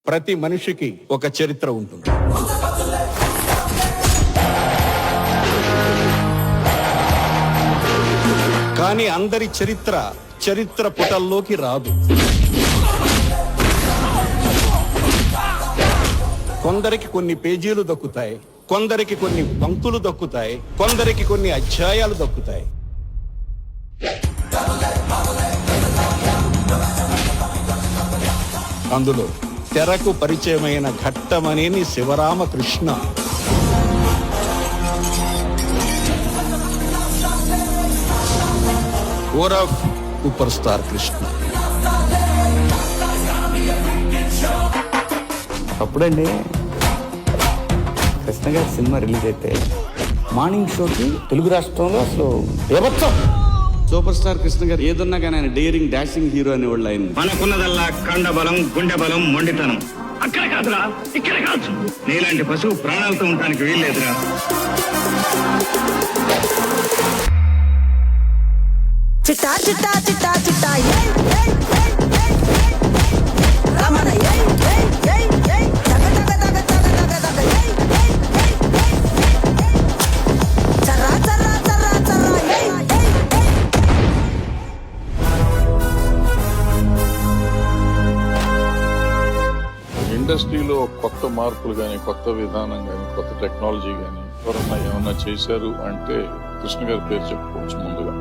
ప్రతి మనిషికి ఒక చరిత్ర ఉంటుంది. కానీ అందరి చరిత్ర పుటల్లోకి రాదు. కొందరికి కొన్ని పేజీలు దక్కుతాయి, కొందరికి కొన్ని పంక్తులు దక్కుతాయి, కొందరికి కొన్ని అధ్యాయాలు దక్కుతాయి. అందులో తెరకు పరిచయమైన ఘట్టమనేని శివరామకృష్ణ, ఓరఫ్ సూపర్ స్టార్ కృష్ణ. అప్పుడండి కృష్ణ గారి సినిమా రిలీజ్ అయితే మార్నింగ్ షోకి తెలుగు రాష్ట్రంలో అసలు బీభత్సం. సూపర్ స్టార్ కృష్ణ గారు ఏదన్నా కానీ ఆయన డేరింగ్ డాషింగ్ హీరో అనేవాళ్ళు ఆయన. మనకున్నదల్లా కండ బలం, గుండె బలం, మొండితనం. అక్కడ కాదురా, ఇక్కడ కాదు. నీలాంటి పశువు ప్రాణాలతో ఉండడానికి వీల్లేదురా. చిట్టా చిట్టా చిట్టా చిట్టా రమణ చర్రా చర్రా చర్రా చర్రా. ఇండస్ట్రీలో కొత్త మార్పులు కానీ, కొత్త విధానం కానీ, కొత్త టెక్నాలజీ కానీ ఎవరన్నా ఏమన్నా చేశారు అంటే కృష్ణ గారి పేరు చెప్పుకోవచ్చు ముందుగా.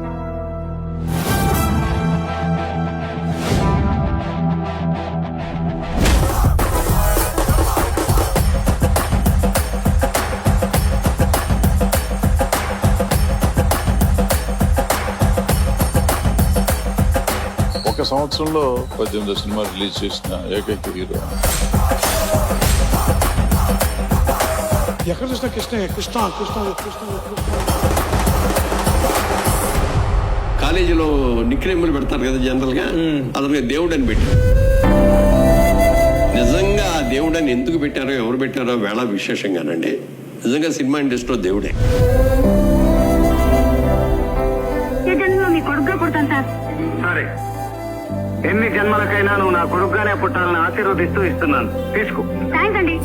ఒక సంవత్సరంలో 18 సినిమా రిలీజ్ చేసిన ఏకైక హీరో. ఎక్కడ చూసిన కృష్ణ కృష్ణ కృష్ణ కృష్ణ. కాలేజీలో నిక్నేములు పెడతారు కదా జనరల్ గా, అతనికి దేవుడు అని పెట్టారు. నిజంగా ఆ దేవుడు అని ఎందుకు పెట్టారో, ఎవరు పెట్టారో వేళ విశేషంగానండి. నిజంగా సినిమా ఇండస్ట్రీలో దేవుడే. సరే, ఎన్ని జన్మలకైనా నువ్వు నా కొడుకుగానే పుట్టాలని ఆశీర్వదిస్తూ ఇస్తున్నాను. తీసుకో. థ్యాంక్స్ అండి.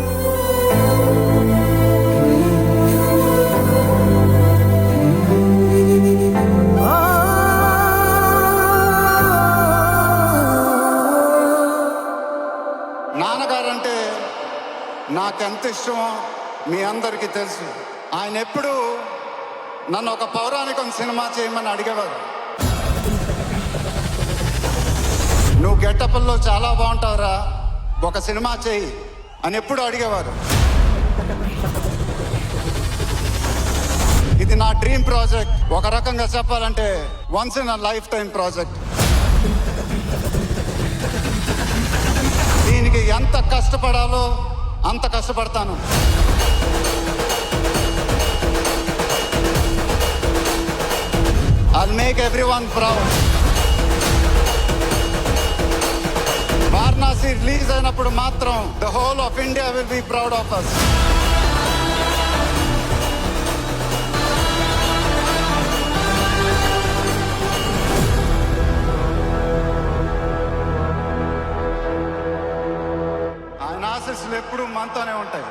నాన్నగారంటే నాకెంత ఇష్టమో మీ అందరికీ తెలుసు. ఆయన ఎప్పుడు నన్ను ఒక పౌరాణికం సినిమా చేయమని అడిగేవారు. నువ్వు గెటప్ల్లో చాలా బాగుంటావురా, ఒక సినిమా చేయి అని ఎప్పుడు అడిగేవారు. ఇది నా డ్రీమ్ ప్రాజెక్ట్. ఒక రకంగా చెప్పాలంటే once in a life time project. దీనికి ఎంత కష్టపడాలో అంత కష్టపడతాను. I'll make everyone proud. Varanasi release అయినప్పుడు మాత్రం the whole of India will be proud of us. ఆయన ఆశీస్సులు ఎప్పుడూ మనతోనే ఉంటాయి.